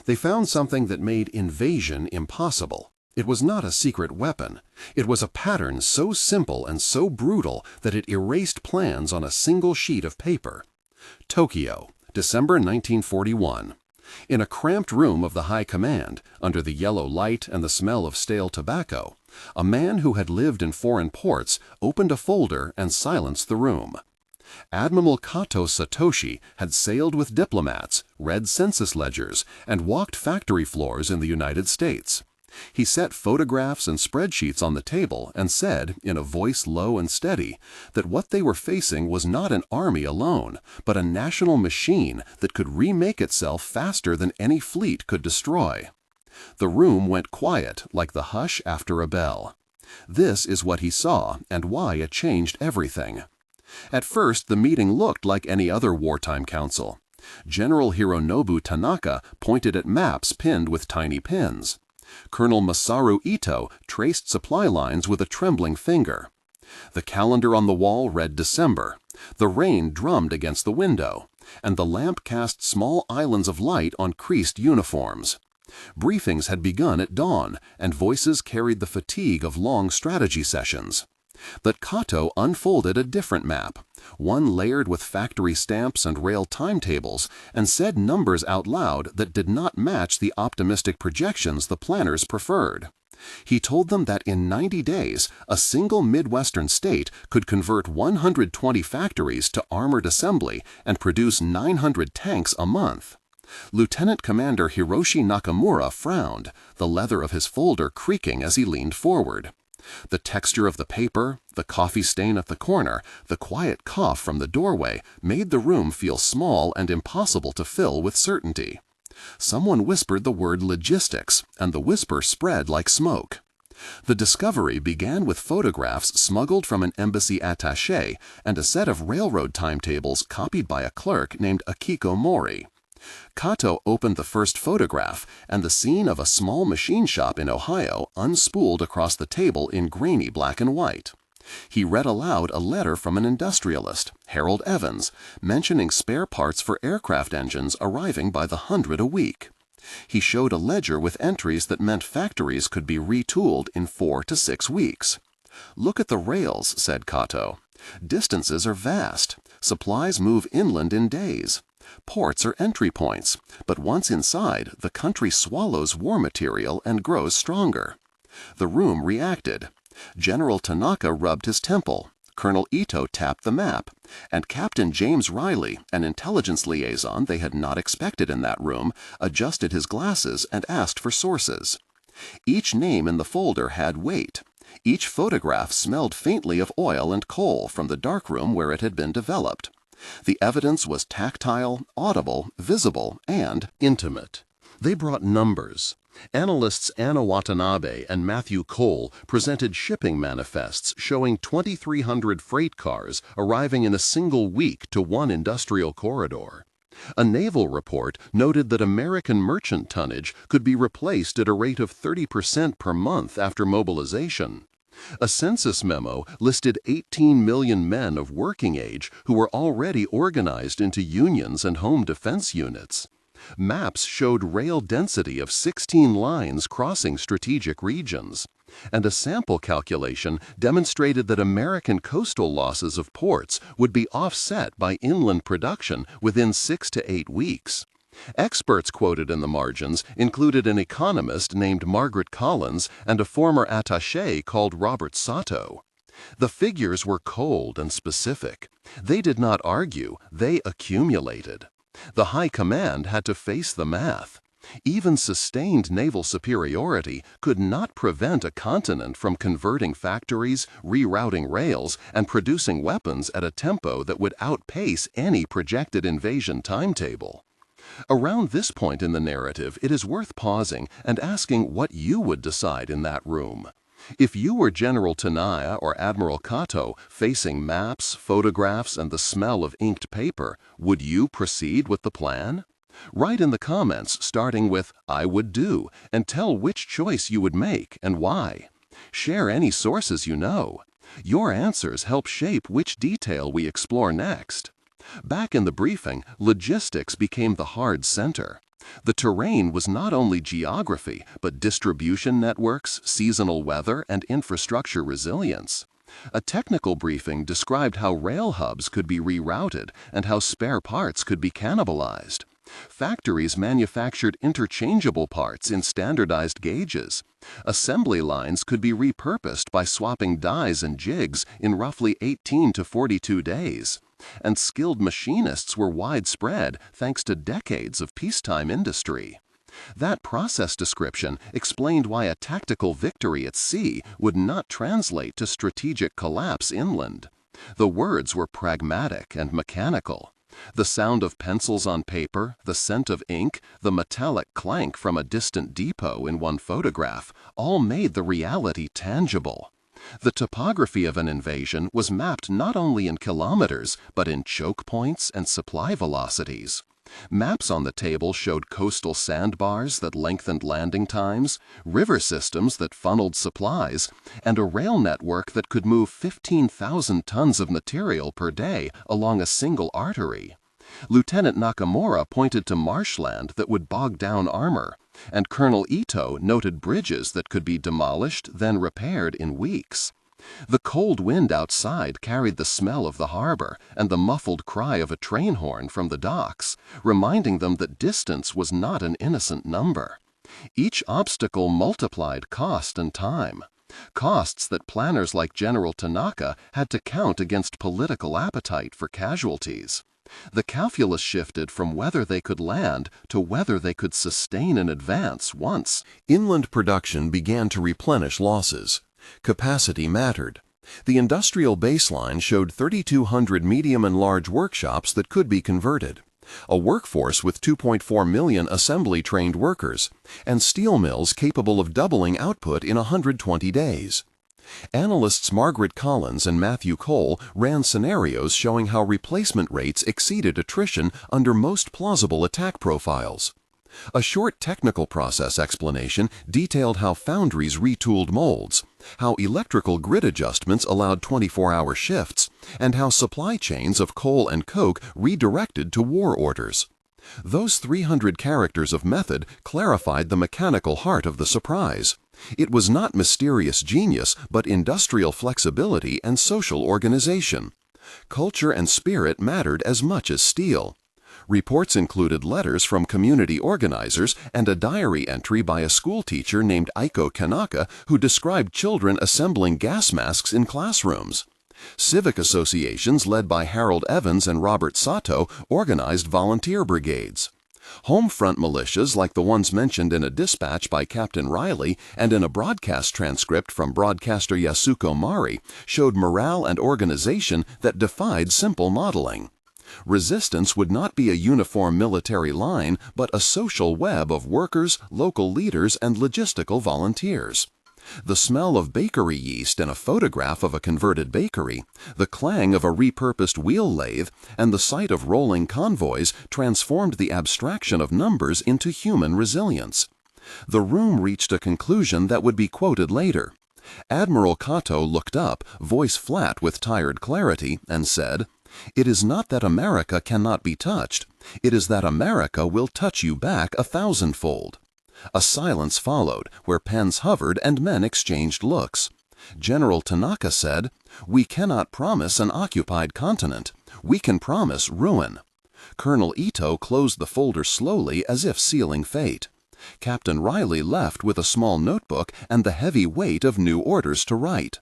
They found something that made invasion impossible. It was not a secret weapon. It was a pattern so simple and so brutal that it erased plans on a single sheet of paper. Tokyo, December 1941. In a cramped room of the High Command, under the yellow light and the smell of stale tobacco, a man who had lived in foreign ports opened a folder and silenced the room. Admiral Kato Satoshi had sailed with diplomats, read census ledgers, and walked factory floors in the United States. He set photographs and spreadsheets on the table and said, in a voice low and steady, that what they were facing was not an army alone, but a national machine that could remake itself faster than any fleet could destroy. The room went quiet like the hush after a bell. This is what he saw and why it changed everything. At first, the meeting looked like any other wartime council. General Hironobu Tanaka pointed at maps pinned with tiny pins. Colonel Masaru Ito traced supply lines with a trembling finger. The calendar on the wall read December. The rain drummed against the window, and the lamp cast small islands of light on creased uniforms. Briefings had begun at dawn, and voices carried the fatigue of long strategy sessions. But Kato unfolded a different map, one layered with factory stamps and rail timetables, and said numbers out loud that did not match the optimistic projections the planners preferred. He told them that in 90 days, a single Midwestern state could convert 120 factories to armored assembly and produce 900 tanks a month. Lieutenant Commander Hiroshi Nakamura frowned, the leather of his folder creaking as he leaned forward. The texture of the paper, the coffee stain at the corner, the quiet cough from the doorway made the room feel small and impossible to fill with certainty. Someone whispered the word logistics, and the whisper spread like smoke. The discovery began with photographs smuggled from an embassy attaché and a set of railroad timetables copied by a clerk named Akiko Mori. Kato opened the first photograph, and the scene of a small machine shop in Ohio unspooled across the table in grainy black and white. He read aloud a letter from an industrialist, Harold Evans, mentioning spare parts for aircraft engines arriving by the hundred a week. He showed a ledger with entries that meant factories could be retooled in 4 to 6 weeks. "Look at the rails," said Kato. "Distances are vast. Supplies move inland in days. Ports are entry points, but once inside, the country swallows war material and grows stronger." The room reacted. General Tanaka rubbed his temple. Colonel Ito tapped the map, and Captain James Riley, an intelligence liaison they had not expected in that room, adjusted his glasses and asked for sources. Each name in the folder had weight. Each photograph smelled faintly of oil and coal from the darkroom where it had been developed. The evidence was tactile, audible, visible, and intimate. They brought numbers. Analysts Anna Watanabe and Matthew Cole presented shipping manifests showing 2,300 freight cars arriving in a single week to one industrial corridor. A naval report noted that American merchant tonnage could be replaced at a rate of 30% per month after mobilization. A census memo listed 18 million men of working age who were already organized into unions and home defense units. Maps showed rail density of 16 lines crossing strategic regions, and a sample calculation demonstrated that American coastal losses of ports would be offset by inland production within 6 to 8 weeks. Experts quoted in the margins included an economist named Margaret Collins and a former attaché called Robert Sato. The figures were cold and specific. They did not argue, they accumulated. The High Command had to face the math. Even sustained naval superiority could not prevent a continent from converting factories, rerouting rails, and producing weapons at a tempo that would outpace any projected invasion timetable. Around this point in the narrative, it is worth pausing and asking what you would decide in that room. If you were General Tanaya or Admiral Kato facing maps, photographs, and the smell of inked paper, would you proceed with the plan? Write in the comments starting with "I would do" and tell which choice you would make and why. Share any sources you know. Your answers help shape which detail we explore next. Back in the briefing, logistics became the hard center. The terrain was not only geography, but distribution networks, seasonal weather, and infrastructure resilience. A technical briefing described how rail hubs could be rerouted and how spare parts could be cannibalized. Factories manufactured interchangeable parts in standardized gauges. Assembly lines could be repurposed by swapping dies and jigs in roughly 18 to 42 days. And skilled machinists were widespread thanks to decades of peacetime industry. That process description explained why a tactical victory at sea would not translate to strategic collapse inland. The words were pragmatic and mechanical. The sound of pencils on paper, the scent of ink, the metallic clank from a distant depot in one photograph all made the reality tangible. The topography of an invasion was mapped not only in kilometers, but in choke points and supply velocities. Maps on the table showed coastal sandbars that lengthened landing times, river systems that funneled supplies, and a rail network that could move 15,000 tons of material per day along a single artery. Lieutenant Nakamura pointed to marshland that would bog down armor, and Colonel Ito noted bridges that could be demolished, then repaired in weeks. The cold wind outside carried the smell of the harbor and the muffled cry of a train horn from the docks, reminding them that distance was not an innocent number. Each obstacle multiplied cost and time, costs that planners like General Tanaka had to count against political appetite for casualties. The calculus shifted from whether they could land to whether they could sustain an advance once inland production began to replenish losses. Capacity mattered. The industrial baseline showed 3,200 medium and large workshops that could be converted, a workforce with 2.4 million assembly-trained workers, and steel mills capable of doubling output in 120 days. Analysts Margaret Collins and Matthew Cole ran scenarios showing how replacement rates exceeded attrition under most plausible attack profiles. A short technical process explanation detailed how foundries retooled molds, how electrical grid adjustments allowed 24-hour shifts, and how supply chains of coal and coke redirected to war orders. Those 300 characters of method clarified the mechanical heart of the surprise. It was not mysterious genius, but industrial flexibility and social organization. Culture and spirit mattered as much as steel. Reports included letters from community organizers and a diary entry by a schoolteacher named Aiko Kanaka who described children assembling gas masks in classrooms. Civic associations led by Harold Evans and Robert Sato organized volunteer brigades. Home front militias like the ones mentioned in a dispatch by Captain Riley and in a broadcast transcript from broadcaster Yasuko Mari showed morale and organization that defied simple modeling. Resistance would not be a uniform military line, but a social web of workers, local leaders, and logistical volunteers. The smell of bakery yeast in a photograph of a converted bakery, the clang of a repurposed wheel lathe, and the sight of rolling convoys transformed the abstraction of numbers into human resilience. The room reached a conclusion that would be quoted later. Admiral Kato looked up, voice flat with tired clarity, and said, "It is not that America cannot be touched. It is that America will touch you back 1,000-fold." A silence followed, where pens hovered and men exchanged looks. General Tanaka said, "We cannot promise an occupied continent. We can promise ruin." Colonel Ito closed the folder slowly as if sealing fate. Captain Riley left with a small notebook and the heavy weight of new orders to write.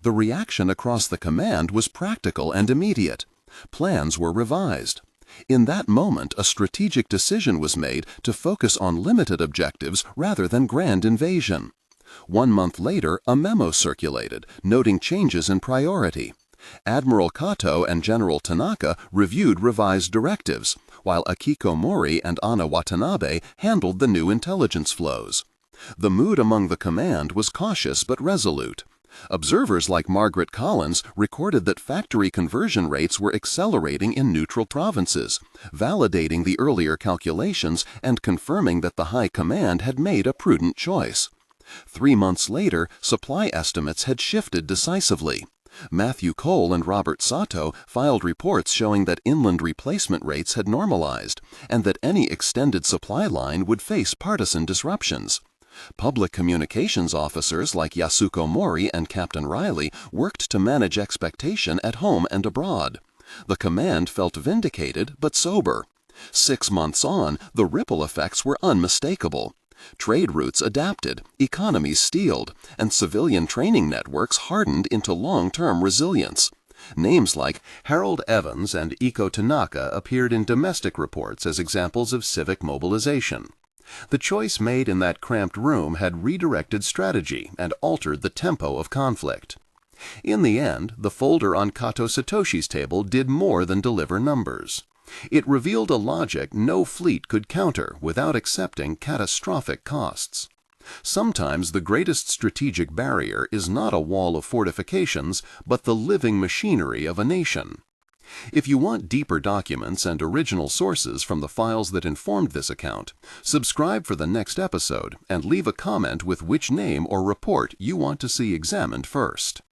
The reaction across the command was practical and immediate. Plans were revised. In that moment, a strategic decision was made to focus on limited objectives rather than grand invasion. 1 month later, a memo circulated, noting changes in priority. Admiral Kato and General Tanaka reviewed revised directives, while Akiko Mori and Ana Watanabe handled the new intelligence flows. The mood among the command was cautious but resolute. Observers like Margaret Collins recorded that factory conversion rates were accelerating in neutral provinces, validating the earlier calculations and confirming that the High Command had made a prudent choice. 3 months later, supply estimates had shifted decisively. Matthew Cole and Robert Sato filed reports showing that inland replacement rates had normalized and that any extended supply line would face partisan disruptions. Public communications officers like Yasuko Mori and Captain Riley worked to manage expectation at home and abroad. The command felt vindicated but sober. 6 months on, the ripple effects were unmistakable. Trade routes adapted, economies steeled, and civilian training networks hardened into long-term resilience. Names like Harold Evans and Iko Tanaka appeared in domestic reports as examples of civic mobilization. The choice made in that cramped room had redirected strategy and altered the tempo of conflict. In the end, the folder on Kato Satoshi's table did more than deliver numbers. It revealed a logic no fleet could counter without accepting catastrophic costs. Sometimes the greatest strategic barrier is not a wall of fortifications, but the living machinery of a nation. If you want deeper documents and original sources from the files that informed this account, subscribe for the next episode and leave a comment with which name or report you want to see examined first.